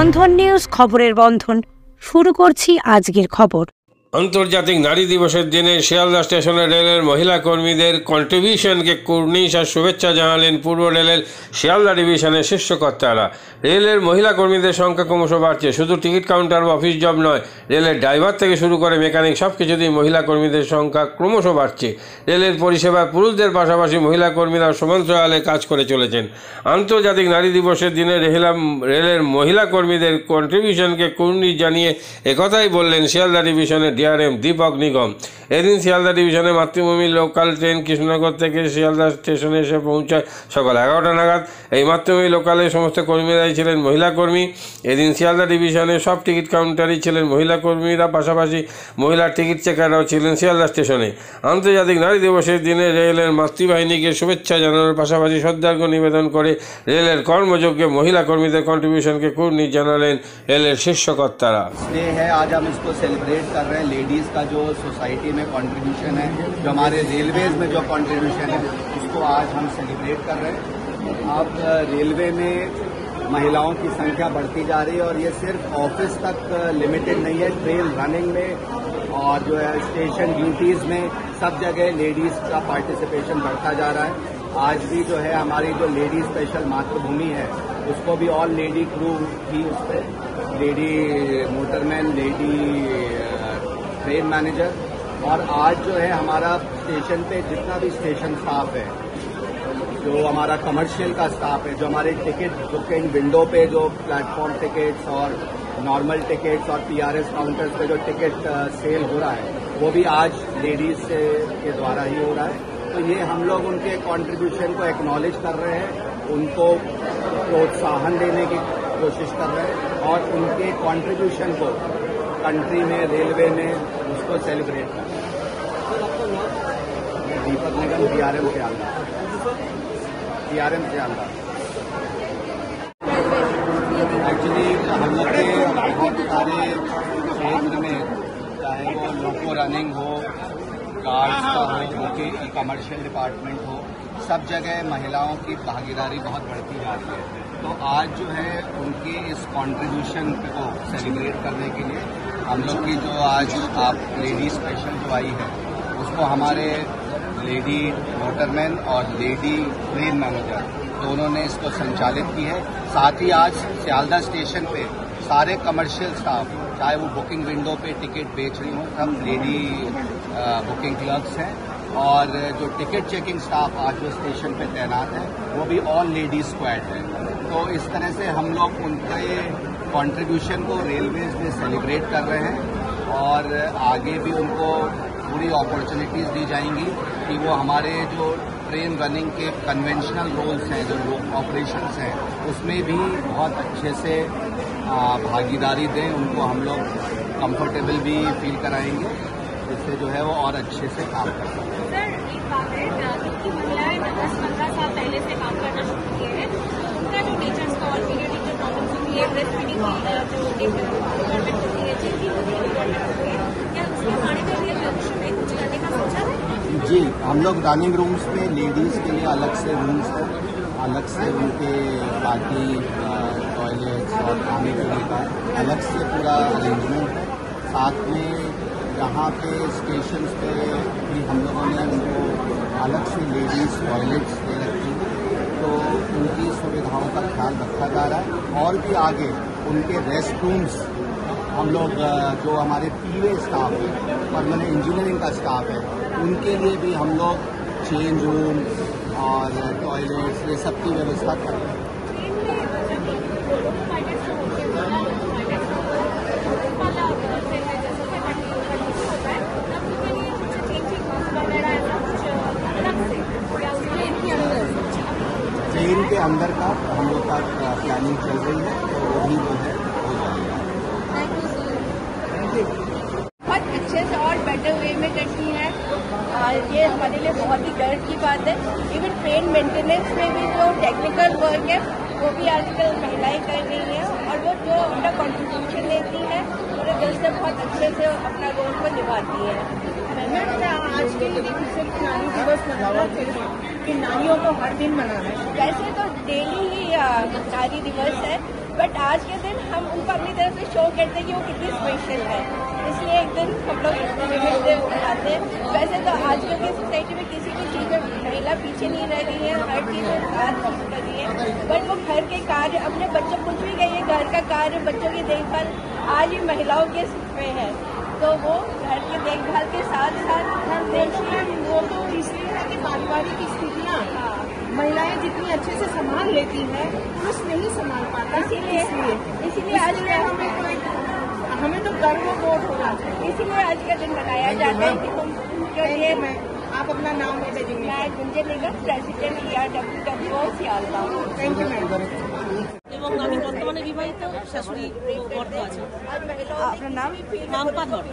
বন্ধন news খবরের বন্ধন শুরু করছি আজকের খবর। আন্তর্জাতিক নারী দিবসের দিনে শিয়ালদা স্টেশনে রেলের মহিলা কর্মীদের কন্ট্রিবিউশনকে কুর্নিশ আর শুভেচ্ছা জানালেন পূর্ব রেলের শিয়ালদা ডিভিশনের শীর্ষকর্তারা। রেলের মহিলা কর্মীদের সংখ্যা ক্রমশ বাড়ছে। শুধু টিকিট কাউন্টার বা অফিস জব নয়, রেলের ড্রাইভার থেকে শুরু করে মেকানিক সব কিছুতেই মহিলা কর্মীদের সংখ্যা ক্রমশ বাড়ছে। রেলের পরিষেবায় পুরুষদের পাশাপাশি মহিলা কর্মীরা সমান্তরালে কাজ করে চলেছেন। আন্তর্জাতিক নারী দিবসের দিনে রেলের মহিলা কর্মীদের কন্ট্রিবিউশনকে কুর্নিশ জানিয়ে একথাই বললেন শিয়ালদা ডিভিশনের ডিআরএম দীপক নিগম। এদিন শিয়ালদা ডিভিশনে মাতৃভূমি লোকাল ট্রেন কৃষ্ণনগর থেকে শিয়ালদা স্টেশনে এসে পৌঁছায় সকাল 11টা নাগাদ। এই মাতৃভূমি লোকালের সমস্ত কর্মীরাই ছিলেন মহিলা কর্মী। এদিন শিয়ালদা ডিভিশনে সব টিকিট কাউন্টারই ছিলেন মহিলা কর্মীরা, পাশাপাশি মহিলা টিকিট চেকাররাও ছিলেন শিয়ালদা স্টেশনে। আন্তর্জাতিক নারী দিবসের দিনে রেলের মাতৃবাহিনীকে শুভেচ্ছা জানানোর পাশাপাশি শ্রদ্ধার্ঘ নিবেদন করে রেলের কর্মযোগ্যে মহিলা কর্মীদের কন্ট্রিবিউশনকে কুর্নিশ জানালেন রেলের শীর্ষকর্তারা। लेडीज़ का जो सोसाइटी में कंट्रीब्यूशन है, जो हमारे रेलवेज में जो कंट्रीब्यूशन है, उसको आज हम सेलिब्रेट कर रहे हैं। अब रेलवे में महिलाओं की संख्या बढ़ती जा रही है और ये सिर्फ ऑफिस तक लिमिटेड नहीं है, ट्रेन रनिंग में और जो है स्टेशन ड्यूटीज़ में सब जगह लेडीज़ का पार्टिसिपेशन बढ़ता जा रहा है। आज भी जो है हमारी जो लेडी स्पेशल मातृभूमि है उसको भी ऑल लेडी क्रू थी, उस पर lady motorman, lady train manager. और आज जो है हमारा स्टेशन पे जितना भी स्टेशन स्टाफ है, जो हमारा कमर्शियल का स्टाफ है, जो हमारे टिकट बुकिंग विंडो पे जो प्लेटफॉर्म टिकट्स और नॉर्मल टिकट्स और पीआरएस काउंटर्स पे जो टिकट सेल हो रहा है, वो भी आज लेडीज के द्वारा ही हो रहा है। तो ये हम लोग उनके कंट्रीब्यूशन को एक्नॉलेज कर रहे हैं, उनको प्रोत्साहन देने की कोशिश कर रहे हैं और उनके कंट्रीब्यूशन को कंट्री में, रेलवे में उसको सेलिब्रेट कर रहे हैं। दीपक निगम, डीआरएम शियालदा। एक्चुअली हम लोग के बहुत सारे क्षेत्र में, चाहे वो लोको रनिंग हो, कार्ड्स का हो, उनके कमर्शियल डिपार्टमेंट हो, सब जगह महिलाओं की भागीदारी बहुत बढ़ती जा रही है। तो आज जो है उनके इस कंट्रीब्यूशन को सेलिब्रेट करने के लिए हम लोग की जो आज आप लेडी स्पेशल जो आई है उसको हमारे लेडी मोटरमैन और लेडी ट्रेन मैनेजर दोनों ने इसको संचालित की है। साथ ही आज सियालदा स्टेशन पे सारे कमर्शियल स्टाफ, चाहे वो बुकिंग विंडो पे टिकट बेच रही हों, सब लेडी बुकिंग क्लर्क्स हैं और जो टिकट चेकिंग स्टाफ आज जो स्टेशन पे तैनात है वो भी ऑल लेडी स्क्वाड है। तो इस तरह से हम लोग उनके कंट्रीब्यूशन को रेलवेज में सेलिब्रेट कर रहे हैं और आगे भी उनको पूरी अपॉर्चुनिटीज़ दी जाएंगी कि वो हमारे जो ट्रेन रनिंग के कन्वेंशनल रोल्स हैं, जो ऑपरेशंस हैं, उसमें भी बहुत अच्छे से भागीदारी दें। उनको हम लोग कंफर्टेबल भी फील कराएंगे, जिससे जो है वो और अच्छे से काम कर सकें। सर, एक बात है कि महिलाएं 10-15 साल पहले से काम करना शुरू किए हैं, उनका जो टीचर्स का और सीनियर टीचर प्रॉब्लम्स होती है, ब्रेस्ट फीडिंग की जो रिक्वायरमेंट होती है, जिनकी रिक्वायरमेंट होती है, क्या उसके बारे में भी भविष्य में कुछ करने का सोचा है? जी, हम लोग रनिंग रूम्स में लेडीज़ के लिए अलग से रूम्स हैं, अलग से उनके बाकी टॉयलेट्स और खाने पीने का अलग से पूरा अरेंजमेंट है। साथ में यहाँ पे स्टेशन पे भी हम लोगों ने उनको अलग से लेडीज़ टॉयलेट्स दे रखी हैं, तो उनकी सुविधाओं का ख्याल रखा जा रहा है। और भी आगे उनके रेस्ट रूम्स हम लोग जो हमारे पीए स्टाफ है, परमानेंट इंजीनियरिंग का स्टाफ है, उनके लिए भी हम लोग चेंज रूम और टॉयलेट्स ये सब की व्यवस्था कर रहे हैं। ट्रेन के अंदर का हम लोग का प्लानिंग चल रही है, तो वो भी जो है हो जाएगा। बहुत अच्छे से और बेटर वे में करती है, ये हमारे लिए बहुत ही गर्व की बात है। इवन ट्रेन मेंटेनेंस में भी जो टेक्निकल वर्क है वो भी आजकल महिलाएं कर रही हैं और वो जो अपना कंट्रीब्यूशन देती है पूरे दिल से बहुत अच्छे से अपना रोल को निभाती है। आज के लिए सिर्फ नारी दिवस मनाना चाहिए कि नारियों को हर दिन मनाना है? वैसे तो डेली ही नारी दिवस है, बट आज के दिन हम उनको अपनी तरफ से शो करते हैं कि वो कितनी स्पेशल है, इसलिए एक दिन हम लोग विमेंस डे मनाते हैं। वैसे तो आजकल की सोसाइटी में किसी भी चीज़ में महिला पीछे नहीं रह गई है, हर चीज़ में साथ कर रही है, बट वो घर के कार्य, अपने बच्चों कुछ भी कहिए, घर का कार्य, बच्चों की देखभाल आज भी महिलाओं के में है, तो वो घर की देखभाल के साथ साथ देश की, वो तो इसलिए है कि पारिवारिक स्थितियाँ महिलाएं जितनी अच्छे से संभाल लेती हैं पुरुष नहीं संभाल पाता, इसीलिए आज हमें तो गर्व बोध होना चाहिए, इसीलिए आज का दिन मनाया जाता है। आप अपना नाम बताइए। मैं Gunjan Nigam, president ERWWO Sealdah. Thank you madam. এবং আমি বর্তমানে বিবাহিত, শাশুড়ি বর্ত আছে। আপনার নাম? নাম পাথর।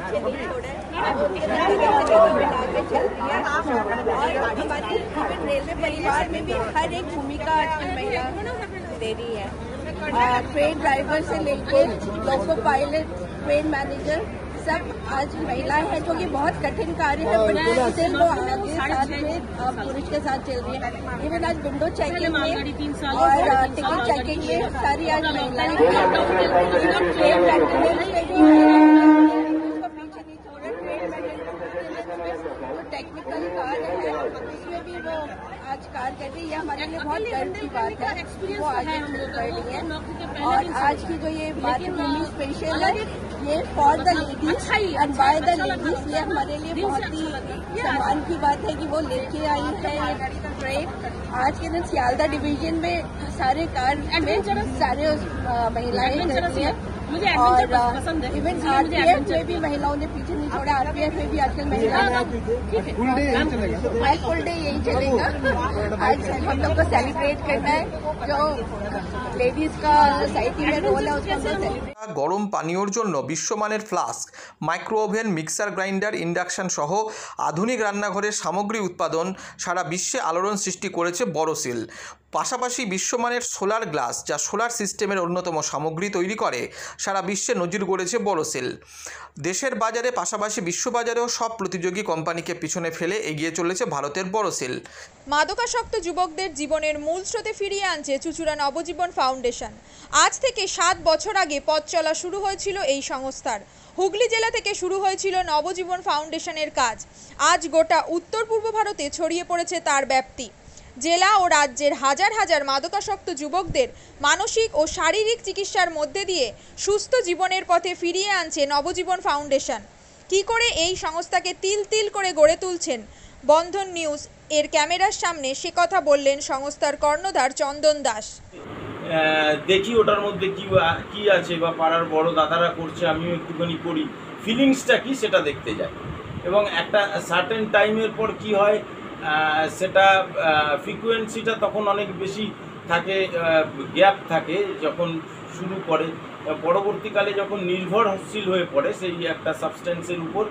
और रेलवे परिवार में भी हर एक भूमिका आजकल महिला दे रही है, ट्रेन ड्राइवर से लेकर लोको पायलट, ट्रेन मैनेजर, सब आज महिलाएं हैं, जो कि बहुत कठिन कार्य है, बट स्टिल वो आगे साथ में पुरुष के साथ चल रही है। इवन आज विंडो चेकिंग में और टिकट चेकिंग में सारी आज महिलाएं ट्रेन मेंटेनेंस में भी उसको पीछे नहीं छोड़ रहे, ट्रेन मेंटेनेंस में जो टेक्निकल कार्य है उसमें भी वो आज कार्य कर रही है। हमारे लिए बहुत गर्व की बात है, वो आगे कर रही है। और आज की जो ये मातृभूमि स्पेशल है, ये for the ladies and by the ladies, ये हमारे लिए बहुत ही सम्मान की बात है कि वो लेके आई है ये ट्रेन। आज के दिन सियालदा डिवीजन में सारे कार्य में सारे महिलाएं करती हैं, और इवन RPF में भी महिलाओं ने पीछे नहीं छोड़ा, RPF में भी आजकल महिलाएं फुल डे यही चलेगा। आज हम लोग को सेलिब्रेट करना है, जो लेडीज का सोसाइटी में रोल है उसको हम लोग सेलिब्रेट। গরম পানীয়র জন্য বিশ্বমানের flask, micro oven, mixer grinder, induction সহ আধুনিক রান্নাঘরের সামগ্রী উৎপাদন সারা বিশ্বে আলোড়ন সৃষ্টি করেছে বড়সিল। পাশাপাশি বিশ্বমানের সোলার গ্লাস, যা সোলার সিস্টেমের অন্যতম সামগ্রী তৈরি করে, সারা বিশ্বে নজির গড়েছে বড়সিল। দেশের বাজারে পাশাপাশি বিশ্ববাজারেও সব প্রতিযোগী কোম্পানিকে পিছনে ফেলে এগিয়ে চলেছে ভারতের বড়সিল। মাদকাসক্ত যুবকদের জীবনের মূল স্রোতে ফিরিয়ে আনছে চুঁচুড়া নবজীবন ফাউন্ডেশন। আজ থেকে 7 বছর আগে পথ চলা শুরু হয়েছিল এই সংস্থার। হুগলি জেলা থেকে শুরু হয়েছিল নবজীবন ফাউন্ডেশনের কাজ। আজ গোটা উত্তর পূর্ব ভারতে ছড়িয়ে পড়েছে তার ব্যাপ্তি। জেলা ও রাজ্যের হাজার হাজার মাদকাসক্ত যুবকদের মানসিক ও শারীরিক চিকিৎসার মধ্যে দিয়ে সুস্থ জীবনের পথে ফিরিয়ে আনছে নবজীবন ফাউন্ডেশন। কি করে এই সংস্থাকে তিল তিল করে গড়ে তুলছেন বন্ধন নিউজ এর ক্যামেরার সামনে, সে কথা বললেন সংস্থার কর্ণধার চন্দন দাস। দেখি ওটার মধ্যে কি আছে, বা পাড়ার বড় দাদারা করছে, আমিও একটুখানি করি, ফিলিংসটা কি সেটা দেখতে যাই। এবং একটা সার্টেন টাইমের পর কি হয়, সেটা ফ্রিকোয়েন্সিটা তখন অনেক বেশি থাকে, গ্যাপ থাকে যখন শুরু করে, পরবর্তীকালে যখন নির্ভরশীল হয়ে পড়ে সেই একটা সাবস্টেন্সের উপর,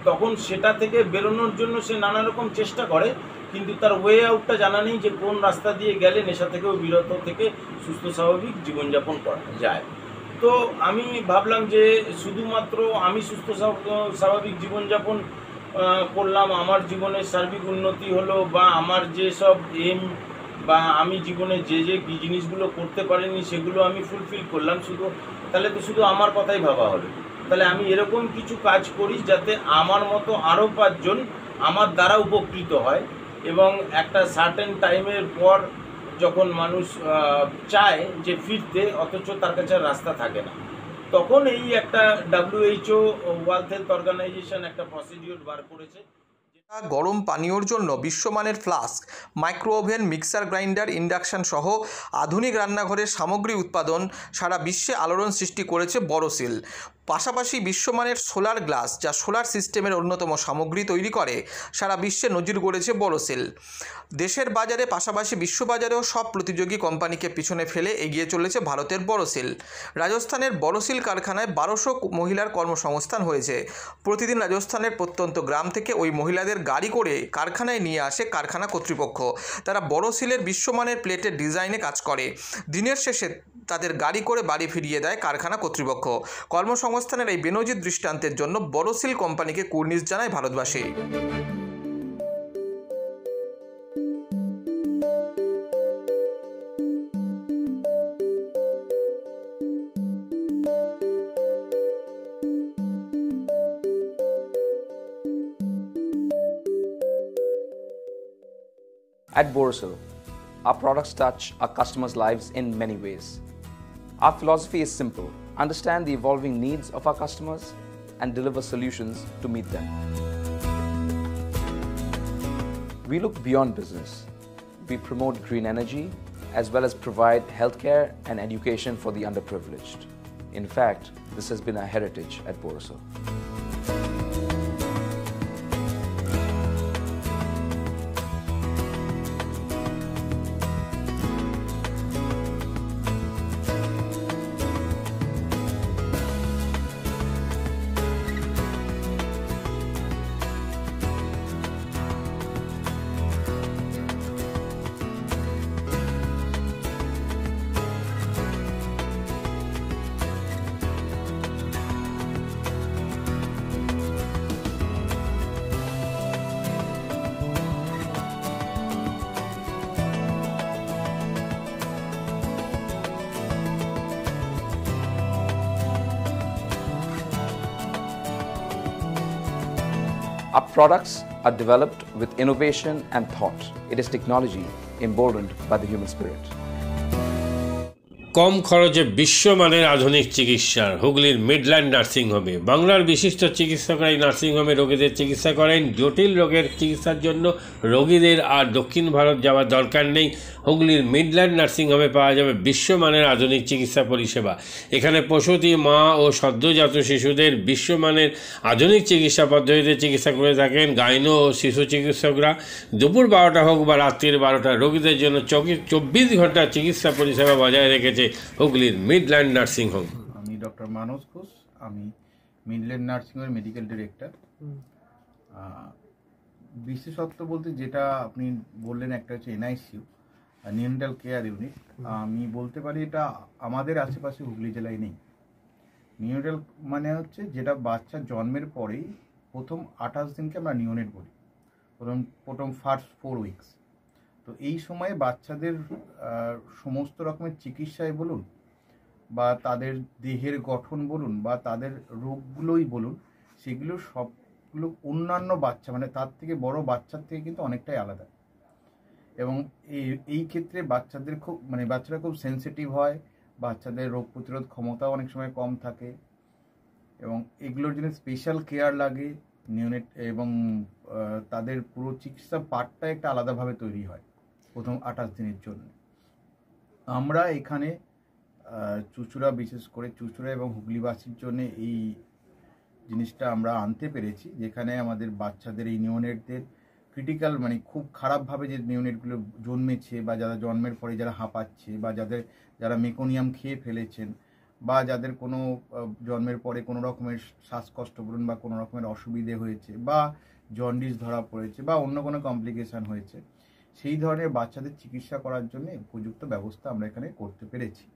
তখন সেটা থেকে বেরোনোর জন্য সে নানা রকম চেষ্টা করে, কিন্তু তার ওয়ে আউটটা জানা নেই যে কোন রাস্তা দিয়ে গেলে নেশা থেকেও বিরত থেকে সুস্থ স্বাভাবিক জীবনযাপন করা যায়। তো আমি ভাবলাম যে শুধুমাত্র আমি সুস্থ স্বাভাবিক জীবনযাপন করলাম, আমার জীবনের সার্বিক উন্নতি হলো, বা আমার যে সব এম বা আমি জীবনে যে জিনিসগুলো করতে পারিনি সেগুলো আমি ফুলফিল করলাম, তাহলে তো শুধু আমার কথাই ভাবা হলো। তাহলে আমি এরকম কিছু কাজ করি যাতে আমার মতো আরও 5 জন আমার দ্বারা উপকৃত হয়, এবং একটা সার্টেন টাইমের পর যখন মানুষ চায় যে ফিরতে, অথচ তার কাছে রাস্তা থাকে না, তখন এই একটা WHO ওয়ার্ল্ড হেলথ অর্গানাইজেশন একটা প্রসিডিউর বার করেছে। গরম পানীয়র জন্য বিশ্বমানের flask, micro oven, mixer grinder, induction সহ আধুনিক রান্নাঘরের সামগ্রী উৎপাদন সারা বিশ্বে আলোড়ন সৃষ্টি করেছে বড়সিল। পাশাপাশি বিশ্বমানের সোলার গ্লাস, যা সোলার সিস্টেমের অন্যতম সামগ্রী তৈরি করে, সারা বিশ্বে নজির গড়েছে বড়সিল। দেশের বাজারে পাশাপাশি বিশ্ববাজারেও সব প্রতিযোগী কোম্পানিকে পিছনে ফেলে এগিয়ে চলেছে ভারতের বড়সিল। রাজস্থানের বড়সিল কারখানায় 1200 মহিলার কর্মসংস্থান হয়েছে। প্রতিদিন রাজস্থানের প্রত্যন্ত গ্রাম থেকে ওই মহিলাদের গাড়ি করে কারখানায় নিয়ে আসে কারখানা কর্তৃপক্ষ। তারা বড়সিলের বিশ্বমানের প্লেটের ডিজাইনে কাজ করে। দিনের শেষে তাদের গাড়ি করে বাড়ি ফিরিয়ে দেয় কারখানা কর্তৃপক্ষ। কর্মসংস্থানের এই বেনজির দৃষ্টান্তের জন্য বড়সিল কোম্পানিকে কুর্নিশ জানায় ভারতবাসী। At Borosil, our products touch our customers' lives in many ways. Our philosophy is simple: understand the evolving needs of our customers and deliver solutions to meet them. We look beyond business. We promote green energy as well as provide healthcare and education for the underprivileged. In fact, this has been our heritage at Borosil. Our products are developed with innovation and thought. It is technology emboldened by the human spirit. কম খরচে বিশ্বমানের আধুনিক চিকিৎসার হুগলির Midland নার্সিংহোমে বাংলার বিশিষ্ট চিকিৎসকরা এই নার্সিংহোমে রোগীদের চিকিৎসা করেন। জটিল রোগের চিকিৎসার জন্য রোগীদের আর দক্ষিণ ভারত যাওয়ার দরকার নেই। হুগলির মিডল্যান্ড নার্সিংহোমে পাওয়া যাবে বিশ্বমানের আধুনিক চিকিৎসা পরিষেবা। এখানে প্রসূতি মা ও সদ্যজাত শিশুদের বিশ্বমানের আধুনিক চিকিৎসা পদ্ধতিতে চিকিৎসা করে থাকেন গাইনো ও শিশু চিকিৎসকরা। দুপুর 12টা হোক বা রাত্রির 12টা, রোগীদের জন্য 24 ঘন্টা চিকিৎসা পরিষেবা বজায় রেখেছে হুগলির মিডল্যান্ড নার্সিংহোম। আমি ডক্টর মানস ঘোষ, আমি মিডল্যান্ড নার্সিংহোমের মেডিকেল ডিরেক্টর। বিশেষত্ব বলতে যেটা আপনি বললেন, একটা হচ্ছে এনআইসিইউ, নিউনেটাল কেয়ার ইউনিট। আমি বলতে পারি এটা আমাদের আশেপাশে হুগলি জেলায় নেই। নিউনেটাল মানে হচ্ছে যেটা বাচ্চা জন্মের পরেই প্রথম 28 দিনকে আমরা নিউনেট বলি, প্রথম ফার্স্ট 4 উইকস। তো এই সময়ে বাচ্চাদের সমস্ত রকমের চিকিৎসায় বলুন বা তাদের দেহের গঠন বলুন বা তাদের রোগগুলোই বলুন, সেগুলো সবগুলো অন্যান্য বাচ্চা মানে তার থেকে বড় বাচ্চার থেকে কিন্তু অনেকটাই আলাদা। এবং এই ক্ষেত্রে বাচ্চারা খুব সেন্সিটিভ হয়, বাচ্চাদের রোগ প্রতিরোধ ক্ষমতাও অনেক সময় কম থাকে এবং এগুলোর জন্য স্পেশাল কেয়ার লাগে নিউনেট, এবং তাদের পুরো চিকিৎসা পার্টটা একটা আলাদাভাবে তৈরি হয় প্রথম 28 দিনের জন্য। আমরা এখানে চুঁচুড়া, বিশেষ করে চুঁচুড়া এবং হুগলিবাসীর জন্য এই জিনিসটা আমরা আনতে পেরেছি, যেখানে আমাদের বাচ্চাদের এই নিউনেটদের ক্রিটিক্যাল মানে খুব খারাপভাবে যে নিউনেটগুলো জন্মেছে বা যারা জন্মের পরে যারা হাঁপাচ্ছে বা যারা মেকোনিয়াম খেয়ে ফেলেছেন বা যাদের কোনো জন্মের পরে কোনো রকমের শ্বাসকষ্ট বলুন বা কোনো রকমের অসুবিধে হয়েছে বা জন্ডিস ধরা পড়েছে বা অন্য কোনো কমপ্লিকেশান হয়েছে, সেই ধরনের বাচ্চাদের চিকিৎসা করার জন্য উপযুক্ত ব্যবস্থা আমরা এখানে করতে পেরেছি।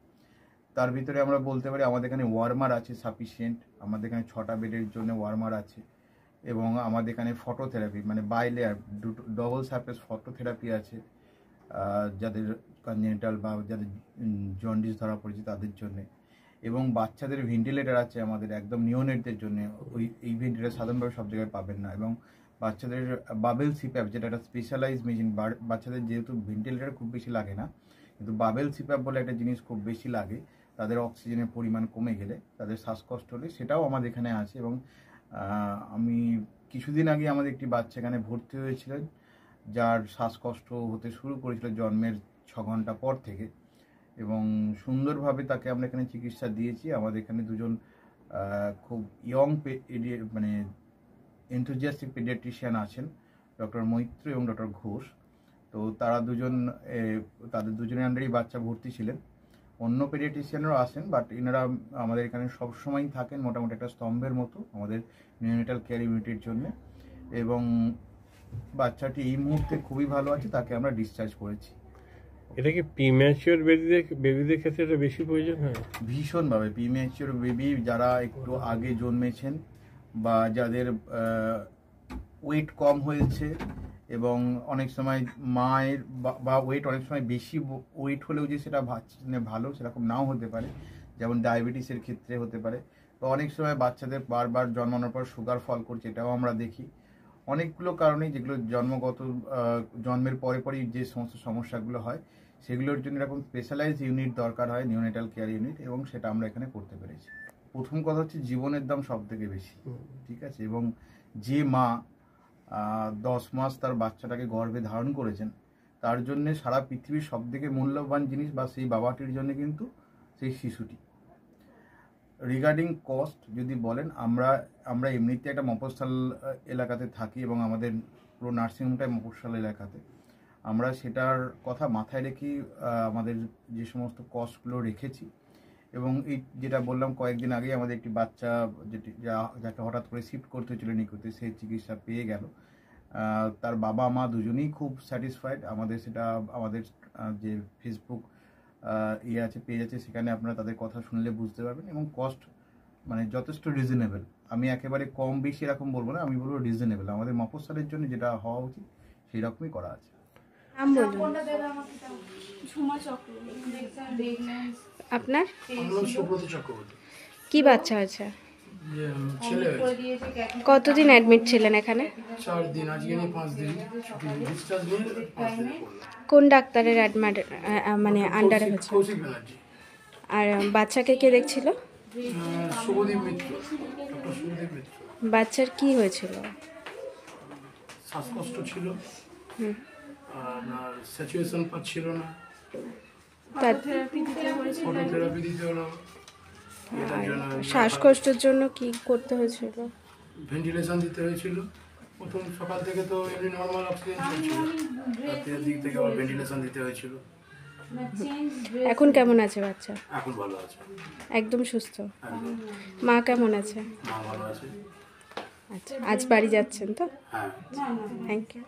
তার ভিতরে আমরা বলতে পারি আমাদের এখানে ওয়ার্মার আছে সাফিসিয়েন্ট, আমাদের এখানে 6টা বেডের জন্য ওয়ার্মার আছে এবং আমাদের এখানে ফটোথেরাপি মানে বাইলেয়ার ডবল সারফেস ফটোথেরাপি আছে যাদের কনজেনিটাল বা যাদের জন্ডিস ধরা পড়েছে তাদের জন্য, এবং বাচ্চাদের ভেন্টিলেটার আছে আমাদের একদম নিওনেটদের জন্য। এই ভেন্টিলেটার সাধারণভাবে সব জায়গায় পাবেন না, এবং বাচ্চাদের বাবেল সিপ্যাপ যেটা একটা স্পেশালাইজ মেশিন, বাচ্চাদের যেহেতু ভেন্টিলেটার খুব বেশি লাগে না, কিন্তু বাবেল সিপ্যাপ বলে একটা জিনিস খুব বেশি লাগে তাদের অক্সিজেনের পরিমাণ কমে গেলে, তাদের শ্বাসকষ্ট হলে, সেটাও আমাদের এখানে আছে। এবং আমি কিছুদিন আগে আমাদের একটি বাচ্চা এখানে ভর্তি হয়েছিলেন যার শ্বাসকষ্ট হতে শুরু করেছিল জন্মের 6 ঘন্টা পর থেকে, এবং সুন্দরভাবে তাকে আমরা এখানে চিকিৎসা দিয়েছি। আমাদের এখানে দুজন খুব ইয়ং মানে এনথুজিয়াস্টিক পেডিয়াট্রিশিয়ান আছেন, ডক্টর মৈত্র এবং ডক্টর ঘোষ। তো তারা তাদের দুজনের আন্ডারেই বাচ্চা ভর্তি ছিলেন। অন্য পেডিয়াট্রিশিয়ানরাও আসেন, বাট এনারা আমাদের এখানে সবসময়ই থাকেন মোটামুটি একটা স্তম্ভের মতো আমাদের নিউনেটাল কেয়ার ইউনিটের জন্য। এবং বাচ্চাটি এই মুহূর্তে খুবই ভালো আছে, তাকে আমরা ডিসচার্জ করেছি। এটা কি প্রিম্যাচিওর বেবিদের ক্ষেত্রে এটা বেশি প্রয়োজন হয়? ভীষণভাবে প্রিম্যাচিওর বেবি যারা একটু আগে জন্মেছেন বা যাদের ওয়েট কম হয়েছে, এবং অনেক সময় মায়ের বা ওয়েট অনেক সময় বেশি ওয়েট হলেও যে সেটা ভালো সেরকম নাও হতে পারে, যেমন ডায়াবেটিসের ক্ষেত্রে হতে পারে। তো অনেক সময় বাচ্চাদের বারবার জন্মানোর পর সুগার ফল করছে, এটাও আমরা দেখি। অনেকগুলো কারণেই যেগুলো জন্মগত জন্মের পরে পরেই যে সমস্ত সমস্যাগুলো হয় সেগুলোর জন্য এরকম স্পেশালাইজড ইউনিট দরকার হয়, নিওনেটাল কেয়ার ইউনিট, এবং সেটা আমরা এখানে করতে পেরেছি। প্রথম কথা হচ্ছে জীবনের দাম সব থেকে বেশি, ঠিক আছে, এবং যে মা 10 মাস তার বাচ্চাটাকে গর্ভে ধারণ করেছেন তার জন্য সারা পৃথিবীর সব থেকে মূল্যবান জিনিস বা সেই বাবাটির জন্য কিন্তু সেই শিশুটি। রিগার্ডিং কস্ট যদি বলেন, আমরা এমনিতে একটা মফস্বল এলাকাতে থাকি এবং আমাদের পুরো নার্সিংহোমটাই মফস্বল এলাকাতে। আমরা সেটার কথা মাথায় রেখেই আমাদের যে সমস্ত কস্টগুলো রেখেছি, এবং এই যেটা বললাম কয়েকদিন আগেই আমাদের একটি বাচ্চা যাকে হঠাৎ করে শিফট করতে হয়েছিল নিকুতে, সেই চিকিৎসা পেয়ে গেল। তার বাবা মা দুজনেই খুব স্যাটিসফাইড। আমাদের সেটা আমাদের যে ফেসবুক আছে, পেজ আছে, সেখানে আপনারা তাদের কথা শুনলে বুঝতে পারবেন। এবং কস্ট মানে যথেষ্ট রিজনেবল। আমি একেবারে কম বেশি এরকম বলবো না, আমি বলবো রিজনেবল। আমাদের মফস্বলের জন্য যেটা হওয়া উচিত সেই রকমই করা আছে। আপনার কি বাচ্চা আছে? কতদিন অ্যাডমিট ছিলেন এখানে? 4 দিন। আজকে নিয়ে 5 দিন ডিসচার্জ নিয়ে 5 দিন। কোন ডাক্তারের অ্যাডমিট মানে আন্ডারে হচ্ছে? আর বাচ্চাকে কে দেখছিল? শুভদীপ মিত্র, ডক্টর শুভদীপ মিত্র। বাচ্চার কি হয়েছিল? শ্বাসকষ্ট ছিল, আপনার স্যাচুরেশন পাচ্ছিল না, ফটোথেরাপি দিতে হলো। শ্বাসকষ্টের জন্য কি করতে হয়েছিল? ভেন্টিলেশন দিতে হয়েছিল। প্রথম সকাল থেকে তো এমনি নর্মাল অক্সিজেন চলছিল, রাতের দিক থেকে আবার ভেন্টিলেশন দিতে হয়েছিল। এখন কেমন আছে বাচ্চা? এখন ভালো আছে, একদম সুস্থ। মা কেমন আছে? মা ভালো আছে। আচ্ছা, আজ বাড়ি যাচ্ছেন তো? হ্যাঁ, থ্যাংক ইউ।